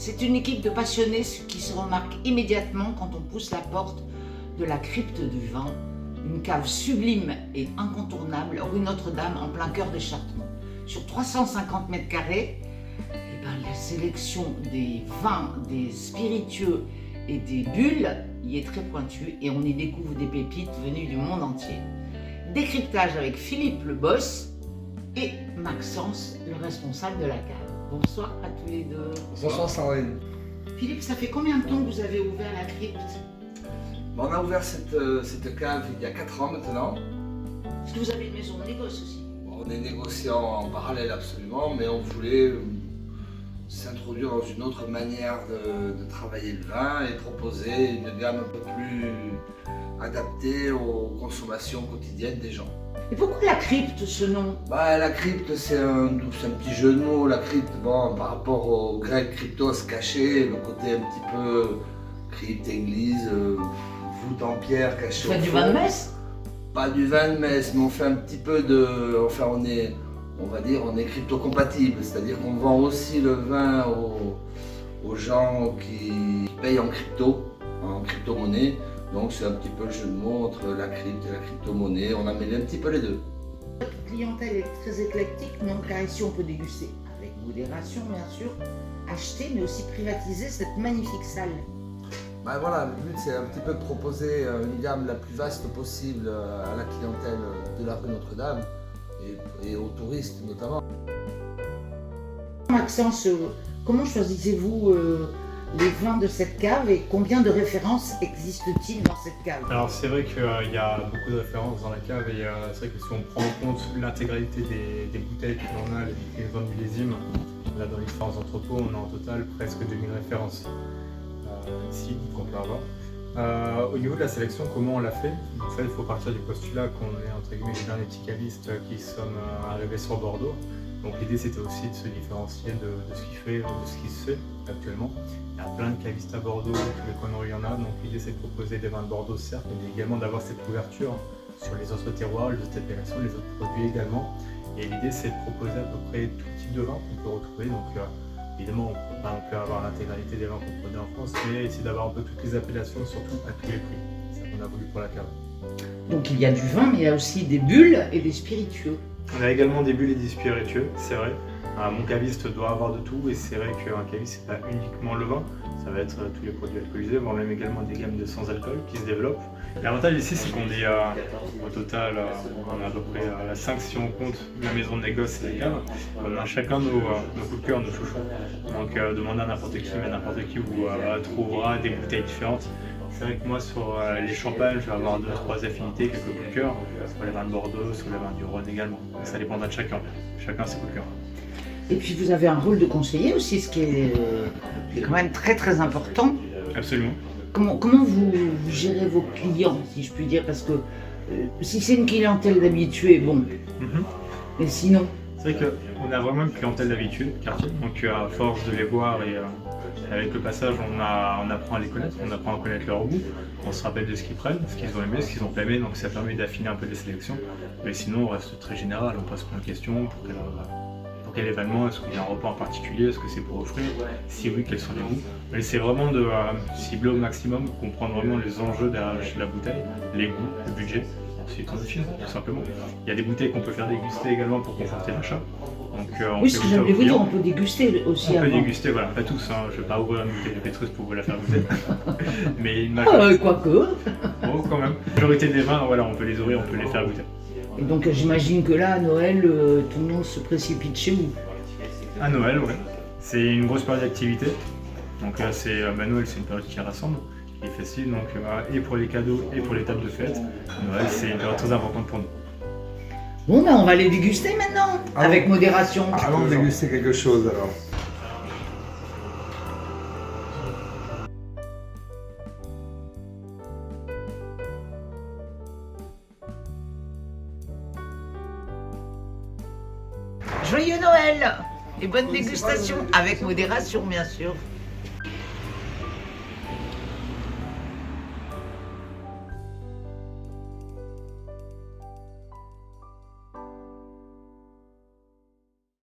C'est une équipe de passionnés qui se remarque immédiatement quand on pousse la porte de la crypte du vin, une cave sublime et incontournable rue Notre-Dame en plein cœur de Chartrons. Sur 350 mètres carrés, la sélection des vins, des spiritueux et des bulles y est très pointue et on y découvre des pépites venues du monde entier. Décryptage avec Philippe le boss et Maxence, le responsable de la cave. Bonsoir à tous les deux. Bonsoir Sandrine. Philippe, ça fait combien de temps que vous avez ouvert la crypte? On a ouvert cette cave il y a 4 ans maintenant. Est-ce que vous avez une maison de négoce aussi? On est négociant en parallèle absolument, mais on voulait s'introduire dans une autre manière de travailler le vin et proposer une gamme un peu plus adaptée aux consommations quotidiennes des gens. Et pourquoi la crypte, ce nom? La crypte, c'est un petit jeu de mots. La crypte, par rapport au grec cryptos, caché, le côté un petit peu crypte, église, voûte en pierre cachée. Vous faites du vin de messe? Pas du vin de messe, mais on fait un petit peu de... Enfin, on est crypto-compatible, c'est-à-dire qu'on vend aussi le vin aux gens qui payent en crypto-monnaie. Donc c'est un petit peu le jeu de mots entre la crypte et la crypto-monnaie. On a mêlé un petit peu les deux. Votre clientèle est très éclectique, non? Car ici on peut déguster, avec modération bien sûr, acheter mais aussi privatiser cette magnifique salle. Voilà, le but c'est un petit peu de proposer une gamme la plus vaste possible à la clientèle de la rue Notre-Dame et aux touristes notamment. Maxence, comment choisissez-vous les vins de cette cave et combien de références existent-t-il dans cette cave? Alors c'est vrai qu'il y a beaucoup de références dans la cave et c'est vrai que si on prend en compte l'intégralité des bouteilles que l'on a, les 20 millésimes, là dans les différents entrepôts, on a en total presque 2000 références ici qu'on peut avoir. Au niveau de la sélection, comment on l'a fait? En fait, il faut partir du postulat qu'on est entre guillemets les derniers petits cavistes qui sommes arrivés sur Bordeaux. Donc l'idée c'était aussi de se différencier de ce qui se fait actuellement. Il y a plein de cavistes à Bordeaux, tous les coins de rue il y en a, donc l'idée c'est de proposer des vins de Bordeaux certes, mais également d'avoir cette couverture sur les autres terroirs, les autres appellations, les autres produits également. Et l'idée c'est de proposer à peu près tout type de vin qu'on peut retrouver. Donc évidemment on peut avoir l'intégralité des vins qu'on produit en France, mais essayer d'avoir un peu toutes les appellations, surtout à tous les prix. C'est ça qu'on a voulu pour la cave. Donc il y a du vin, mais il y a aussi des bulles et des spiritueux. On a également des bulles et des spiritueux, c'est vrai. Mon caviste doit avoir de tout et c'est vrai qu'un caviste c'est pas uniquement le vin, ça va être tous les produits alcoolisés, voire même également des gammes de sans alcool qui se développent. L'avantage ici c'est qu'on est au total, on a à peu près 5 si on compte la maison de négoce et les caves. On a chacun nos coups de cœur, nos chouchous. Donc demandez à n'importe qui, mais n'importe qui vous trouvera des bouteilles différentes. C'est vrai que moi sur les champagnes, je vais avoir 2-3 affinités, quelques coups de cœur, sur les vins de Bordeaux, sur les vins du Rhône également. Ça dépendra de chacun ses coups de cœur. Et puis vous avez un rôle de conseiller aussi, ce qui est quand même très très important. Absolument. Comment vous gérez vos clients, si je puis dire, parce que si c'est une clientèle d'habitués, bon, mais sinon... C'est vrai qu'on a vraiment une clientèle d'habitude, quartier, donc à force de les voir et avec le passage on apprend à les connaître, on apprend à connaître leur goût, on se rappelle de ce qu'ils prennent, ce qu'ils ont aimé, ce qu'ils ont pas aimé, donc ça permet d'affiner un peu les sélections. Mais sinon on reste très général, on pose plein de questions pour quel événement, est-ce qu'il y a un repas en particulier, est-ce que c'est pour offrir, si oui, quels sont les goûts. Mais c'est vraiment de cibler au maximum, comprendre vraiment les enjeux derrière la bouteille, les goûts, le budget. Ensuite on affine, tout simplement. Il y a des bouteilles qu'on peut faire déguster également pour conforter l'achat. Oui, ce que j'allais vous dire, on peut déguster aussi. On peut déguster, voilà, pas tous, hein. Je ne vais pas ouvrir une bouteille de Pétrus pour vous la faire goûter. Mais quoique. Oh, quand même. La majorité des vins, voilà, on peut les ouvrir, on peut les faire goûter. Et donc j'imagine que là, à Noël, tout le monde se précipite chez vous. À Noël, ouais. C'est une grosse période d'activité. Donc là, Noël, c'est une période qui rassemble, qui est facile. Donc, et pour les cadeaux et pour les tables de fête, Noël, c'est une période très importante pour nous. Bon, on va les déguster maintenant, avec modération. Allons déguster quelque chose alors. Joyeux Noël et bonne dégustation, avec modération bien sûr.